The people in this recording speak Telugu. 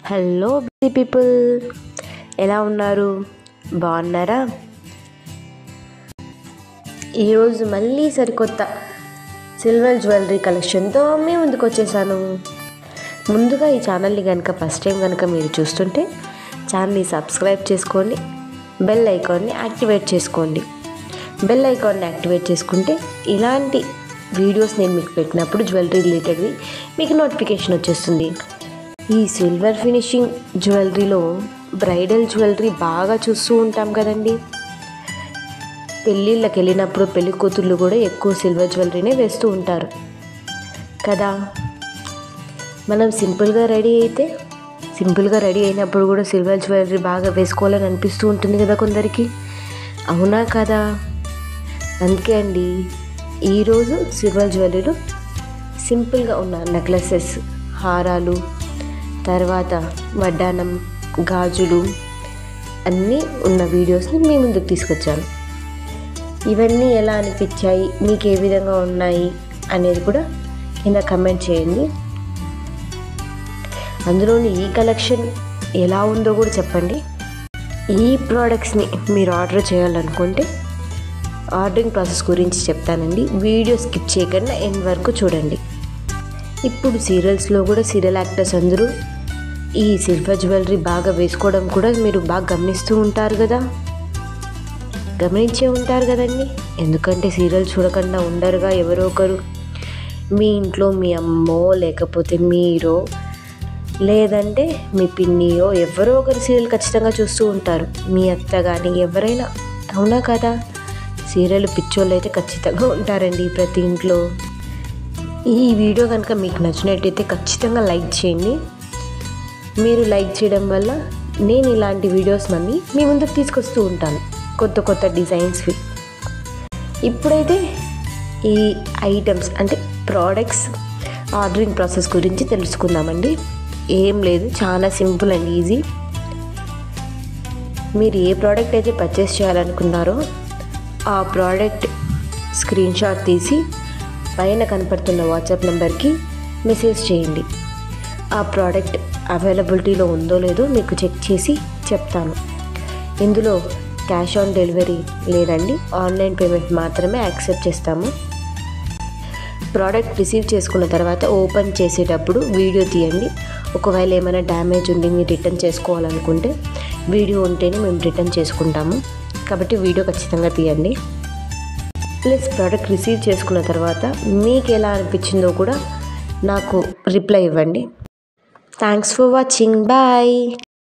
హలో బ్యూటీ పీపుల్, ఎలా ఉన్నారు? బాగున్నారా? ఈరోజు మళ్ళీ సరికొత్త సిల్వర్ జ్యువెలరీ కలెక్షన్తో మీ ముందుకు వచ్చేసాను. ముందుగా ఈ ఛానల్ని కనుక ఫస్ట్ టైం కనుక మీరు చూస్తుంటే ఛానల్ని సబ్స్క్రైబ్ చేసుకోండి, బెల్ ఐకాన్ని యాక్టివేట్ చేసుకోండి. బెల్ ఐకాన్ని యాక్టివేట్ చేసుకుంటే ఇలాంటి వీడియోస్ నేను మీకు పెట్టినప్పుడు జ్యువెలరీ రిలేటెడ్వి మీకు నోటిఫికేషన్ వచ్చేస్తుంది. ఈ సిల్వర్ ఫినిషింగ్ జ్యువెలరీలో బ్రైడల్ జ్యువెలరీ బాగా చూస్తూ ఉంటాం కదండి. పెళ్ళిళ్ళకి వెళ్ళినప్పుడు పెళ్లి కూతుళ్ళు కూడా ఎక్కువ సిల్వర్ జ్యువెలరీనే వేస్తూ ఉంటారు కదా. మనం సింపుల్గా రెడీ అయినప్పుడు కూడా సిల్వర్ జ్యువెలరీ బాగా వేసుకోవాలని అనిపిస్తూ ఉంటుంది కదా కొందరికి, అవునా కదా? అందుకే అండి ఈరోజు సిల్వర్ జ్యువెలరీలో సింపుల్గా ఉన్న నెక్లెసెస్, హారాలు, తర్వాత వడ్డానం, గాజులు అన్నీ ఉన్న వీడియోస్ని మీ ముందుకు తీసుకొచ్చాను. ఇవన్నీ ఎలా అనిపించాయి, మీకు ఏ విధంగా ఉన్నాయి అనేది కూడా కింద కమెంట్ చేయండి. అందులోని ఈ కలెక్షన్ ఎలా ఉందో కూడా చెప్పండి. ఈ ప్రోడక్ట్స్ని మీరు ఆర్డర్ చేయాలనుకుంటే ఆర్డరింగ్ ప్రాసెస్ గురించి చెప్తానండి. వీడియో స్కిప్ చేయకుండా ఎండ్ వరకు చూడండి. ఇప్పుడు సీరియల్స్లో కూడా సీరియల్ యాక్టర్స్ అందరూ ఈ సిల్వర్ జ్యువెలరీ బాగా వేసుకోవడం కూడా మీరు బాగా గమనించే ఉంటారు కదండి. ఎందుకంటే సీరియల్ చూడకుండా ఉండరుగా ఎవరో ఒకరు. మీ ఇంట్లో మీ అమ్మో, లేకపోతే మీరో, లేదంటే మీ పిన్నియో ఎవరో ఒకరు సీరియల్ ఖచ్చితంగా చూస్తూ ఉంటారు. మీ అత్త కానీ ఎవరైనా, అవునా కదా? సీరియల్ పిచ్చోళ్ళు అయితే ఖచ్చితంగా ఉంటారండి ప్రతి ఇంట్లో. ఈ వీడియో కనుక మీకు నచ్చినట్టయితే ఖచ్చితంగా లైక్ చేయండి. మీరు లైక్ చేయడం వల్ల నేను ఇలాంటి వీడియోస్ మళ్ళీ మీ ముందుకు తీసుకొస్తూ ఉంటాను, కొత్త కొత్త డిజైన్స్వి. ఇప్పుడైతే ఈ ఐటమ్స్ అంటే ప్రోడక్ట్స్ ఆర్డరింగ్ ప్రాసెస్ గురించి తెలుసుకుందామండి. ఏం లేదు, చాలా సింపుల్ అండ్ ఈజీ. మీరు ఏ ప్రోడక్ట్ అయితే పర్చేస్ చేయాలనుకున్నారో ఆ ప్రోడక్ట్ స్క్రీన్ షాట్ తీసి పైన కనపడుతున్న వాట్సాప్ నెంబర్కి మెసేజ్ చేయండి. ఆ ప్రోడక్ట్ అవైలబిలిటీలో ఉందో లేదో మీకు చెక్ చేసి చెప్తాను. ఇందులో క్యాష్ ఆన్ డెలివరీ లేదండి, ఆన్లైన్ పేమెంట్ మాత్రమే యాక్సెప్ట్ చేస్తాము. ప్రోడక్ట్ రిసీవ్ చేసుకున్న తర్వాత ఓపెన్ చేసేటప్పుడు వీడియో తీయండి. ఒకవేళ ఏమైనా డ్యామేజ్ ఉండి మీరు రిటర్న్ చేసుకోవాలనుకుంటే వీడియో ఉంటేనే మేము రిటర్న్ చేసుకుంటాము. కాబట్టి వీడియో ఖచ్చితంగా తీయండి. ప్లస్ ప్రోడక్ట్ రిసీవ్ చేసుకున్న తర్వాత మీకు ఎలా అనిపించిందో కూడా నాకు రిప్లై ఇవ్వండి. Thanks for watching. బాయ్.